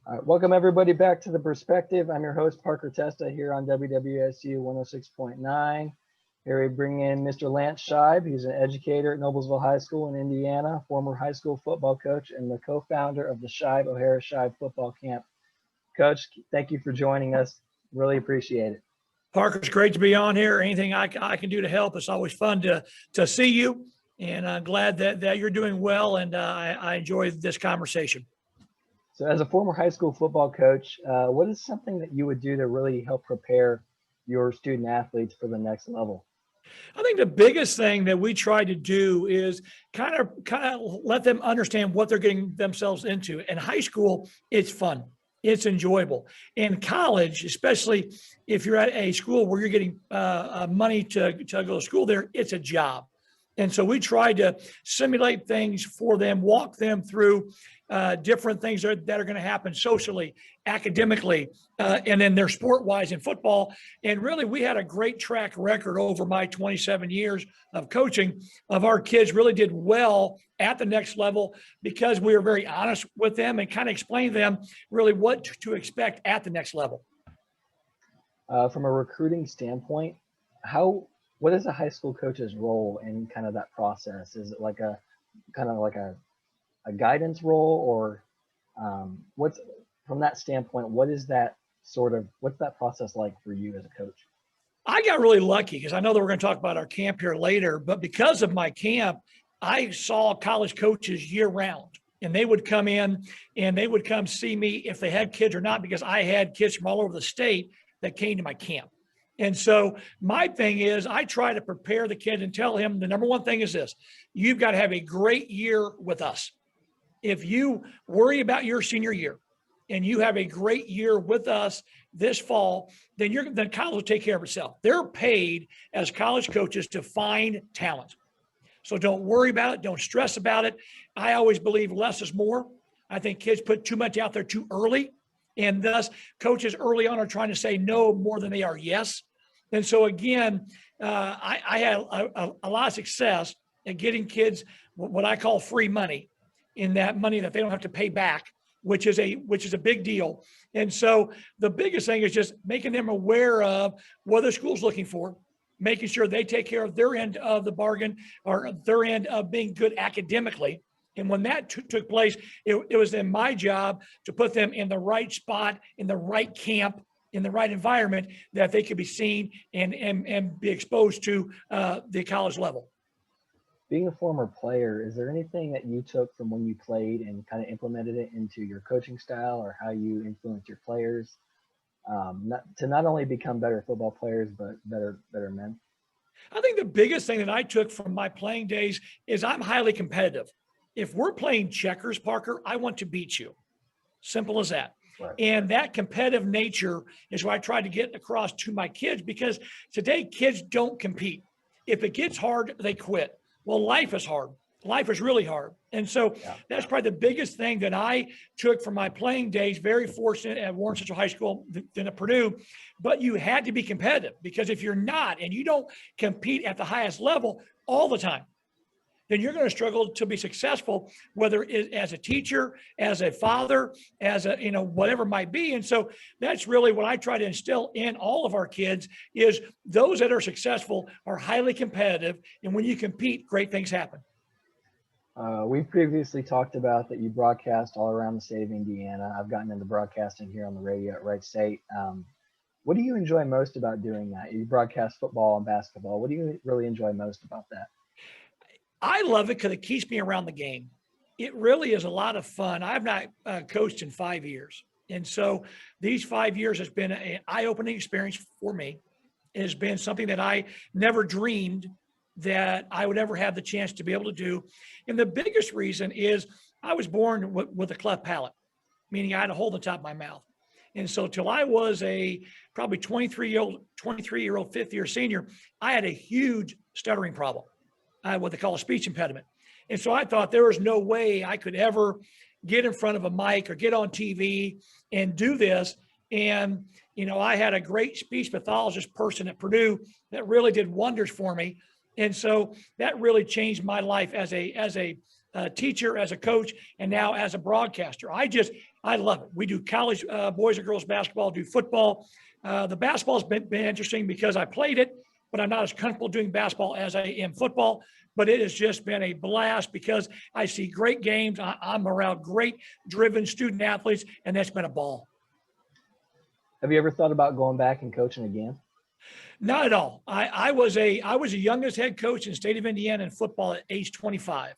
All right, welcome everybody back to The Perspective. I'm your host, Parker Testa, here on WWSU 106.9. Here we bring in Mr. Lance Scheib. He's an educator at Noblesville High School in Indiana, former high school football coach, and the co-founder of the Scheib O'Hara Scheib football camp. Coach, thank you for joining us. Really appreciate it. Parker, it's great to be on here. Anything I can do to help. It's always fun to see you, and I'm glad that you're doing well, and I enjoy this conversation. So as a former high school football coach, what is something that you would do to really help prepare your student athletes for the next level? I think the biggest thing that we try to do is kind of let them understand what they're getting themselves into. In high school, it's fun. It's enjoyable. In college, especially if you're at a school where you're getting money to go to school there, it's a job. And so we try to simulate things for them, walk them through different things that are going to happen socially, academically, and then their sport-wise in football. And really, we had a great track record over my 27 years of coaching of our kids really did well at the next level because we were very honest with them and kind of explained to them really what to expect at the next level. From a recruiting standpoint, what is a high school coach's role in kind of that process? Is it like a guidance role, or what's from that standpoint, what's that process like for you as a coach? I got really lucky because I know that we're going to talk about our camp here later, but because of my camp, I saw college coaches year round, and they would come in and they would come see me if they had kids or not, because I had kids from all over the state that came to my camp. And so my thing is I try to prepare the kid and tell him the number one thing is this: you've got to have a great year with us. If you worry about your senior year and you have a great year with us this fall, then college will take care of itself. They're paid as college coaches to find talent. So don't worry about it. Don't stress about it. I always believe less is more. I think kids put too much out there too early, and thus coaches early on are trying to say no more than they are yes. And so again, I had a lot of success at getting kids what I call free money, in that money that they don't have to pay back, which is a big deal. And so the biggest thing is just making them aware of what the school's looking for, making sure they take care of their end of the bargain or their end of being good academically. And when that took place, it was then my job to put them in the right spot, in the right camp, in the right environment that they could be seen and be exposed to the college level. Being a former player, is there anything that you took from when you played and kind of implemented it into your coaching style or how you influence your players to not only become better football players, but better men? I think the biggest thing that I took from my playing days is I'm highly competitive. If we're playing checkers, Parker, I want to beat you. Simple as that. Right. And that competitive nature is what I try to get across to my kids, because today kids don't compete. If it gets hard, they quit. Well, life is hard. Life is really hard. And so that's probably the biggest thing that I took from my playing days. Very fortunate at Warren Central High School, then at Purdue, but you had to be competitive, because if you're not and you don't compete at the highest level all the time, then you're going to struggle to be successful, whether it as a teacher, as a father, as a, whatever it might be. And so that's really what I try to instill in all of our kids is those that are successful are highly competitive. And when you compete, great things happen. We previously talked about that you broadcast all around the state of Indiana. I've gotten into broadcasting here on the radio at Wright State. What do you enjoy most about doing that? You broadcast football and basketball. What do you really enjoy most about that? I love it because it keeps me around the game. It really is a lot of fun. I've not coached in 5 years. And so these 5 years has been an eye-opening experience for me. It has been something that I never dreamed that I would ever have the chance to be able to do. And the biggest reason is I was born with a cleft palate, meaning I had a hole in the top of my mouth. And so till I was a probably 23-year-old fifth-year senior, I had a huge stuttering problem. I had what they call a speech impediment. And so I thought there was no way I could ever get in front of a mic or get on TV and do this. And, I had a great speech pathologist person at Purdue that really did wonders for me. And so that really changed my life as a teacher, as a coach, and now as a broadcaster. I love it. We do college boys and girls basketball, do football. The basketball's been interesting because I played it, but I'm not as comfortable doing basketball as I am football. But it has just been a blast because I see great games. I'm around great driven student athletes, and that's been a ball. Have you ever thought about going back and coaching again? Not at all. I was the youngest head coach in the state of Indiana in football at age 25.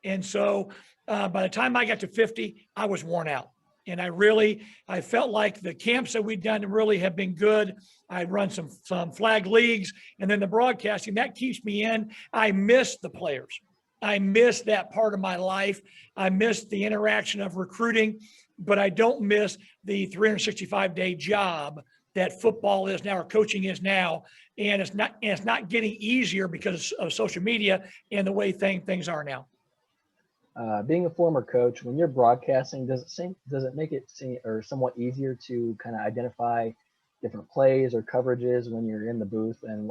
And so by the time I got to 50, I was worn out. And I felt like the camps that we'd done really have been good. I'd run some flag leagues, and then the broadcasting, that keeps me in. I miss the players. I miss that part of my life. I miss the interaction of recruiting, but I don't miss the 365-day job that football is now, or coaching is now. And it's not getting easier because of social media and the way things are now. Being a former coach, when you're broadcasting, does it make it seem or somewhat easier to kind of identify different plays or coverages when you're in the booth and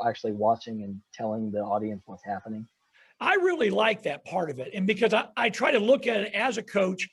actually watching and telling the audience what's happening? I really like that part of it. And because I try to look at it as a coach,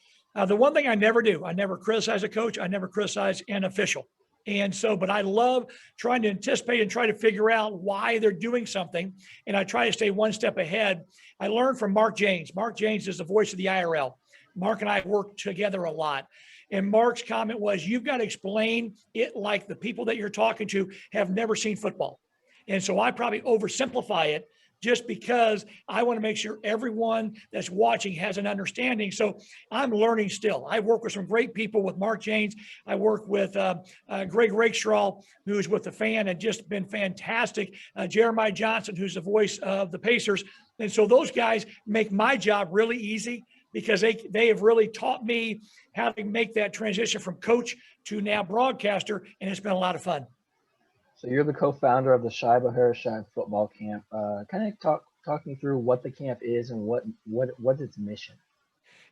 the one thing I never do, I never criticize a coach. I never criticize an official. And so, but I love trying to anticipate and try to figure out why they're doing something. And I try to stay one step ahead. I learned from Mark Janes. Mark Janes is the voice of the IRL. Mark and I work together a lot. And Mark's comment was, you've got to explain it like the people that you're talking to have never seen football. And so I probably oversimplify it just because I want to make sure everyone that's watching has an understanding. So I'm learning still. I work with some great people with Mark Janes. I work with Greg Rakestraw, who's with the Fan and just been fantastic. Jeremiah Johnson, who's the voice of the Pacers. And so those guys make my job really easy because they have really taught me how to make that transition from coach to now broadcaster. And it's been a lot of fun. So you're the co-founder of the Scheib football camp. Kind of talk me through what the camp is and what's its mission.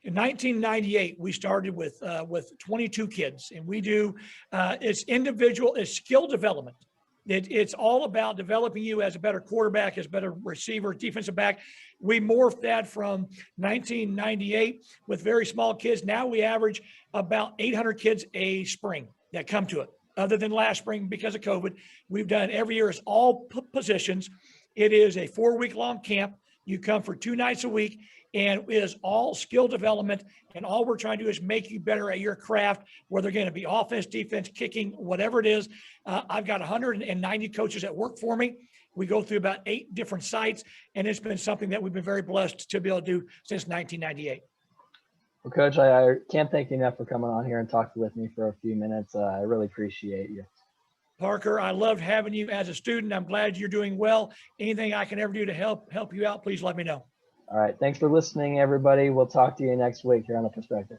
In 1998, we started with 22 kids, and we do it's skill development. It's all about developing you as a better quarterback, as a better receiver, defensive back. We morphed that from 1998 with very small kids. Now we average about 800 kids a spring that come to it. Other than last spring, because of COVID, we've done every year. It's all positions. It is a 4-week-long camp. You come for 2 nights a week, and it is all skill development. And all we're trying to do is make you better at your craft, whether they're going to be offense, defense, kicking, whatever it is. I've got 190 coaches that work for me. We go through about 8 different sites, and it's been something that we've been very blessed to be able to do since 1998. Well, Coach, I can't thank you enough for coming on here and talking with me for a few minutes. I really appreciate you. Parker, I loved having you as a student. I'm glad you're doing well. Anything I can ever do to help you out, please let me know. All right. Thanks for listening, everybody. We'll talk to you next week here on The Perspective.